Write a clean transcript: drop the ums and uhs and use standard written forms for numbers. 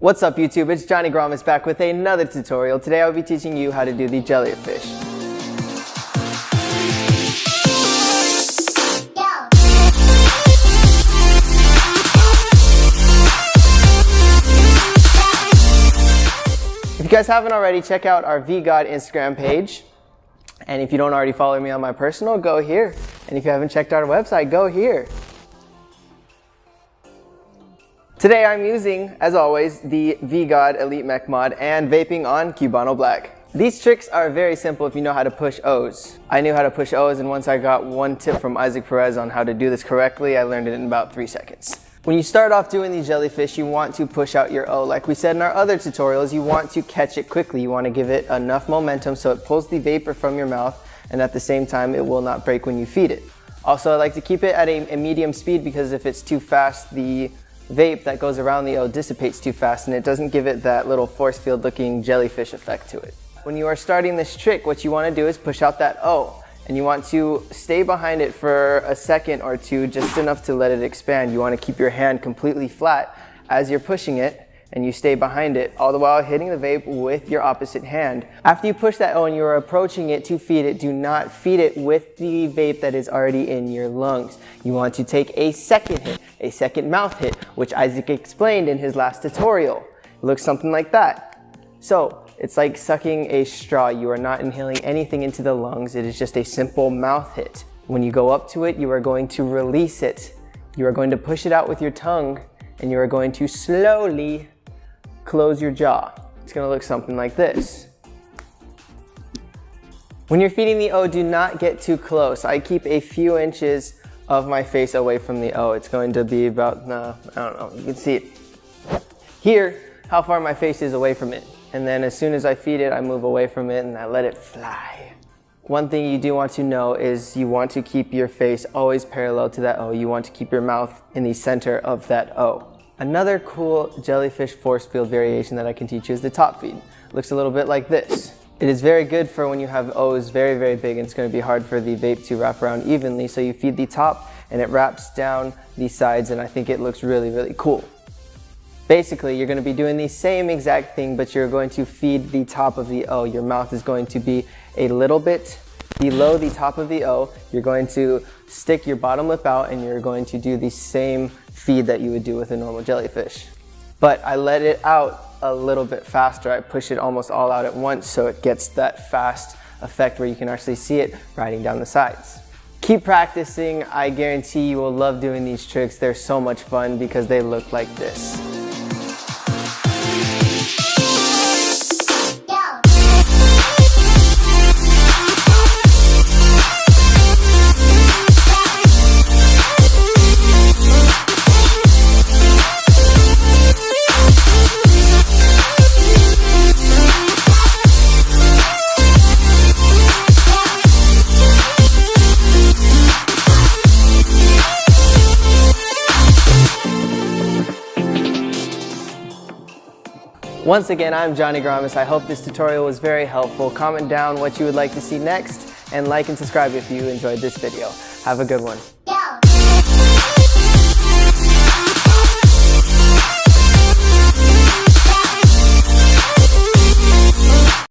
What's up YouTube, it's Johnny Gromas back with another tutorial. Today I'll be teaching you how to do the jellyfish. If you guys haven't already, check out our VGod Instagram page. And if you don't already follow me on my personal, go here. And if you haven't checked out our website, go here. Today I'm using, as always, the VGod Elite Mech Mod and vaping on Cubano Black. These tricks are very simple if you know how to push O's. I knew how to push O's, and once I got one tip from Isaac Perez on how to do this correctly, I learned it in about 3 seconds. When you start off doing these jellyfish, you want to push out your O. Like we said in our other tutorials, you want to catch it quickly. You want to give it enough momentum so it pulls the vapor from your mouth, and at the same time, it will not break when you feed it. Also, I like to keep it at a medium speed because if it's too fast, the vape that goes around the O dissipates too fast and it doesn't give it that little force field looking jellyfish effect to it. When you are starting this trick, what you want to do is push out that O, and you want to stay behind it for a second or two, just enough to let it expand. You want to keep your hand completely flat as you're pushing it, and you stay behind it, all the while hitting the vape with your opposite hand. After you push that O and you're approaching it to feed it, do not feed it with the vape that is already in your lungs. You want to take a second hit, a second mouth hit, which Isaac explained in his last tutorial. It looks something like that. So, it's like sucking a straw. You are not inhaling anything into the lungs. It is just a simple mouth hit. When you go up to it, you are going to release it. You are going to push it out with your tongue, and you are going to slowly close your jaw. It's going to look something like this. When you're feeding the O, do not get too close. I keep a few inches of my face away from the O. It's going to be about, I don't know, you can see it here, how far my face is away from it. And then as soon as I feed it, I move away from it and I let it fly. One thing you do want to know is you want to keep your face always parallel to that O. You want to keep your mouth in the center of that O. Another cool jellyfish force field variation that I can teach you is the top feed. It looks a little bit like this. It is very good for when you have O's very, very big and it's going to be hard for the vape to wrap around evenly. So you feed the top and it wraps down the sides, and I think it looks really, really cool. Basically, you're going to be doing the same exact thing, but you're going to feed the top of the O. Your mouth is going to be a little bit below the top of the O. You're going to stick your bottom lip out and you're going to do the same feed that you would do with a normal jellyfish. But I let it out a little bit faster. I push it almost all out at once so it gets that fast effect where you can actually see it riding down the sides. Keep practicing. I guarantee you will love doing these tricks. They're so much fun because they look like this. Once again, I'm Johnny Gromas. I hope this tutorial was very helpful. Comment down what you would like to see next, and like and subscribe if you enjoyed this video. Have a good one.